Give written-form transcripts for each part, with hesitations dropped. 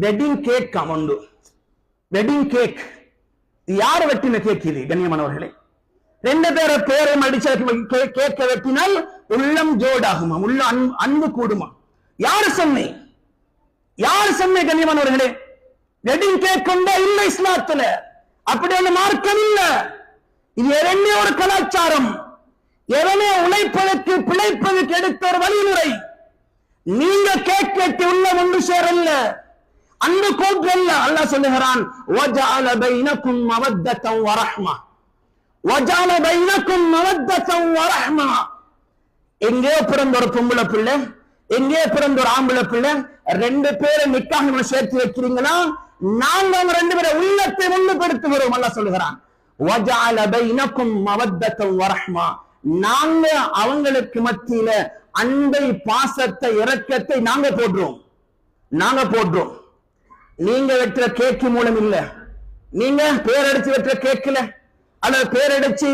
Wedding cake உண்டு. Wedding cake யார் வெட்டின கேக் இது கண்ணியமானவர்களே? 2 பேரை பேரை அடிச்ச கேக்க வெட்டினால் உள்ளம் ஜோடாகுமா, உள்ள அன்பு கூடுமா? யாரு சொன்னே? யாரு சொன்னே கண்ணியமானவர்களே? வெட்டிங் கேக் கொண்டா இல்ல இஸ்லாத்துல, அப்படி ஒண்ணு மார்க்கம் இல்ல. இது எவனே ஒரு கலாச்சாரம், எவனே உழைப்பதற்கு பிழைப்பதற்கு எடுத்த ஒரு வழிமுறை. நீங்க கேக் வெட்டி உள்ள ஒன்று சேரல்ல, அன்பு கூட்டல்ல. அல்லாஹ் சொல்லுகிறான் வஜஅல பைனக்கும் மவத்தன் வரஹ்மா, வஜஅல பைனக்கும் மவத்தன் வரஹ்மா. எங்கே பிறந்த ஒரு பொம்பளை பிள்ளை, எங்கே பிறந்த ஒரு ஆம்பளை பிள்ளை, 2 பேரை நிக்காஹ் சேர்த்து வைக்கிறீங்களா, நாங்க அவங்க 2 பேரை உள்ளத்தை ஒன்றுபடுத்துகிறோம். அல்லாஹ் சொல்லுகிறான் வஜஅல பைனக்கும் மவத்தன் வரஹ்மா, நாங்க அவங்களுக்கு மத்தியில அன்பை, பாசத்தை, இரக்கத்தை நாங்க போடுறோம். நீங்க வெற்ற கேக்கு மூலம் இல்ல, நீங்க பேரடிச்சு வெற்ற கேட்கல, அல்லது பேரடிச்சு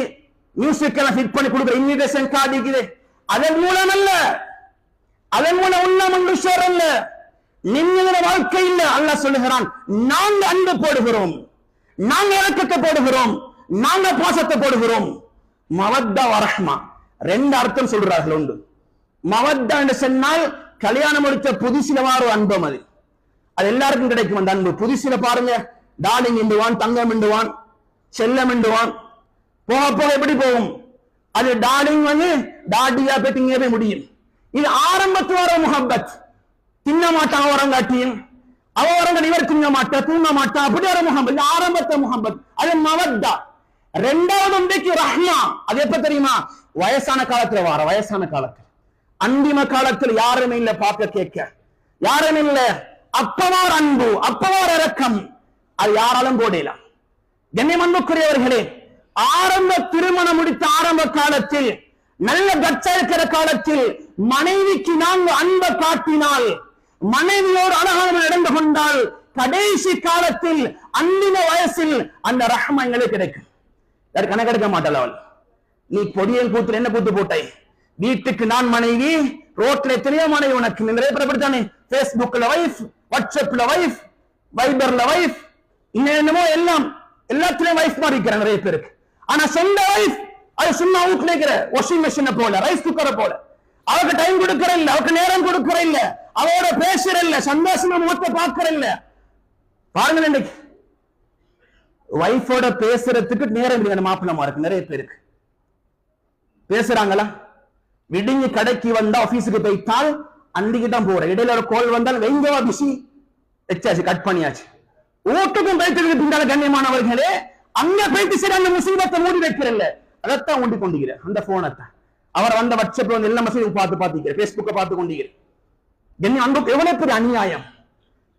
மியூசிக் எல்லாம் ஃபிட் பண்ணி கொடுக்குற இன்விடேஷன் கார்டு இருக்குது, அதன் மூலம் அல்ல, அதன் மூலம் உள்ளம் ஒன்று சேரல்ல, நிம்மதியான வாழ்க்கை இல்ல. அல்லாஹ் சொல்லுகிறான் நாங்க அன்பு போடுகிறோம், நாங்க இரக்கத்தை போடுகிறோம், நாங்க பாசத்தை போடுகிறோம். மவத்தா வரஹ்மா 2 அர்த்தம் சொல்றார்கள். உண்டு மவத்தா என்று சொன்னால் கல்யாணம் முடிச்ச புதுசில வார அன்பம், அது எல்லாருக்கும் கிடைக்கும். அந்த அன்பு புதுசில பாருங்க, டார்லிங் என்றுவான், தங்கம் என்றுவான், செல்லம் என்றுவான். போக போக எப்படி போகும்? அது டார்லிங் டாடியா போய் முடியும். இது ஆரம்பத்து வர முஹப்பத். தின்ன மாட்டான் வரங்காட்டியும், அவ வரங்க இவர் தின்ன மாட்டா, தூங்க மாட்டா, அப்படி வர முஹப்பத். ஆரம்பத்த முஹப்பத் அது மவத்தா. 2வது இன்றைக்கு ரஹ்மா. அது எப்ப தெரியுமா? வயசான காலத்துல வார, வயசான காலத்துல, அந்திம காலத்தில் யாருமே இல்ல, பார்க்க கேட்க யாருமே இல்ல, அப்பவார் அன்பு, அப்பவார் இரக்கம், அது யாராலும் போடலாம். கண்ணியம் அன்புக்குரியவர்களே, ஆரம்ப திருமணம் முடித்த ஆரம்ப காலத்தில், நல்ல கச்சா இருக்கிற காலத்தில் மனைவிக்கு நாங்கள் அன்பை காட்டினால், மனைவியோடு அழகாக நடந்து கொண்டால், கடைசி காலத்தில் அந்திம வயசில் அந்த ரஹ்மா எங்களுக்கு கிடைக்கும். கணக்கெடுக்க மாட்டாள் அவள். நீ பொடியல் கூத்துல என்ன கூத்து போட்டாய்? வீட்டுக்கு நான் மனைவி, ரோட்ல எத்தனையோ மனைவி உனக்கு. நிறைய பேர் அப்படித்தானே, பேஸ்புக்ல வைஃப், வாட்ஸ்அப்ல வைஃப், வைபர்ல வைஃப், இன்னுமோ எல்லாம் எல்லாத்திலையும் வைஃப் மாதிரி இருக்கிற நிறைய பேருக்கு. ஆனா சொந்த வைஃப் அது சும்மா வீட்டுல இருக்கிற வாஷிங் மிஷினை போல, ரைஸ் குக்கரை போல. அவருக்கு டைம் கொடுக்கற இல்ல, அவருக்கு நேரம் கொடுக்கற இல்ல, அவரோட பேசுற இல்ல, சந்தோஷமா முகத்தை பார்க்கற இல்ல. பாருங்க, இன்னைக்கு வைஃபோட பேசுறதுக்கு நேரம் இல்லைங்க மாப்பிள்ளமா இருக்கு நிறைய பேருக்கு. பேசுறாங்களா? விடிஞ்சு கடைக்கு வந்தா ஆபீஸுக்கு போய்த்தால் அன்றைக்கு தான் போற. இடையில ஒரு கோல் வந்தால் வெங்கவா பிசி வச்சாச்சு, கட் பண்ணியாச்சு. ஓட்டுக்கும் போயிட்டு பின்னால கண்ணியமானவர்களே, அங்க போயிட்டு சரி அந்த முசீபத்தை மூடி வைக்கிறல்ல, அதைத்தான் ஊண்டி கொண்டிருக்கிற அந்த போனத்தான். அவர் வந்த வாட்ஸ்அப்ல வந்து எல்லா மெசேஜ் பார்த்து பேஸ்புக்கை பார்த்து கொண்டிருக்கிற. எவ்வளவு பெரிய அநியாயம்,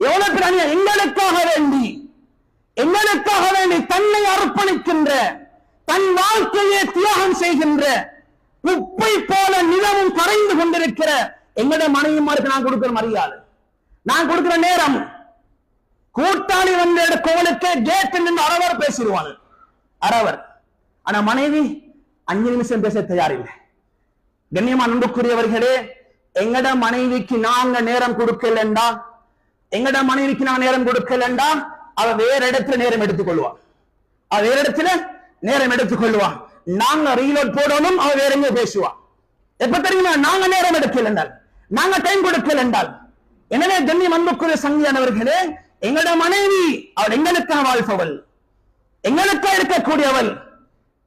எவ்வளவு பெரிய அநியாயம். எங்களுக்காக வேண்டி தன்னை அர்ப்பணிக்கின்ற, தன் வாழ்க்கையை தியாகம் செய்கின்ற, உப்பை போல நிலவும் கரைந்து கொண்டிருக்கிற எங்களுடைய மனைவிமாருக்கு நான் கொடுக்கிற மரியாதை, நான் கொடுக்கிற நேரம். கூட்டாளி வந்த கோவலுக்கு கேட் நின்று அரவர் பேசிடுவான், அரவர். ஆனா மனைவி 5 நிமிஷம் பேச தயாரில்லை. கண்ணியமா அன்புக்குரியவர்களே, எங்கட மனைவிக்கு நாங்க நேரம் கொடுக்கலண்டா, எங்கட மனைவிக்கு நாங்க நேரம் கொடுக்கலண்டா, அவ வேற இடத்துல நேரம் எடுத்துக்கொள்வான், அவ வேற இடத்துல நேரம் எடுத்துக்கொள்வான். நாங்க ரீலோட் போடணும், அவ வேற எங்க பேசுவான். எப்ப தெரியுமா? நாங்க நேரம் எடுக்கல என்றால், நாங்க டைம் கொடுக்கல என்றால். எனவே கண்ணியம் அன்புக்குரிய சங்கியானவர்களே, எங்கட மனைவி அவள் எங்களுக்காக வாழ்பவள், எங்களுக்காக இருக்கக்கூடியவள்.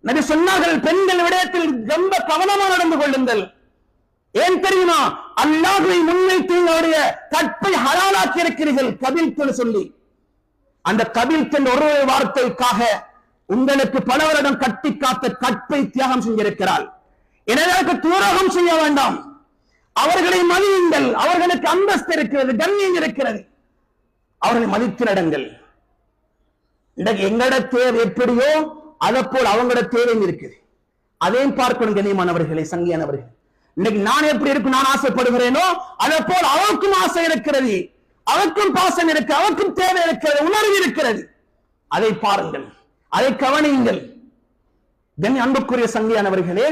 நபி சொன்னார்கள், பெண்கள் விடயத்தில் ரொம்ப கவனமா நடந்து கொள்ளுங்கள். ஏன் தெரியுமா? அல்லாஹ்வை முன்வைத்து அவருடைய கற்பை ஹலாலாக்கி இருக்கிறீர்கள் கபில்த்து சொல்லி. அந்த கபில்த்து ஒரு வார்த்தைக்காக உங்களுக்கு பல வருடம் கட்டி காத்த கற்பை தியாகம் செஞ்சிருக்கிறாள். எனவே துரோகம் செய்ய வேண்டாம், அவர்களை மதியுங்கள். அவர்களுக்கு அந்தஸ்து இருக்கிறது, கண்ணியம் இருக்கிறது, அவர்களை மதித்து நடங்கள். இன்றைக்கு எங்கட தேவை எப்படியோ அதை போல் அவங்களோட தேவையும் இருக்குது. அதையும் பார்க்கணும் கண்ணியமானவர்களே, சங்கியானவர்கள். இன்னைக்கு நான் எப்படி இருக்கு, நான் ஆசைப்படுகிறேனோ அதை போல் அவருக்கும் ஆசை இருக்கிறது, அவருக்கும் பாசம் இருக்கு, அவருக்கும் தேவை இருக்கிறது, உணர்வு இருக்கிறது. அதை பாருங்கள், அதை கவனியுங்கள் அன்புக்குரிய சங்கியானவர்களே.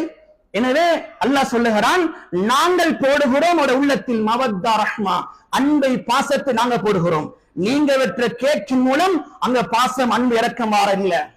எனவே அல்லாஹ் சொல்லுகிறான், நாங்கள் போடுகிறோம் ஒரு உள்ளத்தில் மவத்தா ரஹ்மா, அன்பை பாசத்தை நாங்க போடுகிறோம். நீங்க வெற்ற கேக்கின் மூலம் அங்க பாசம் அன்பு இறக்கம் மாற இல்ல.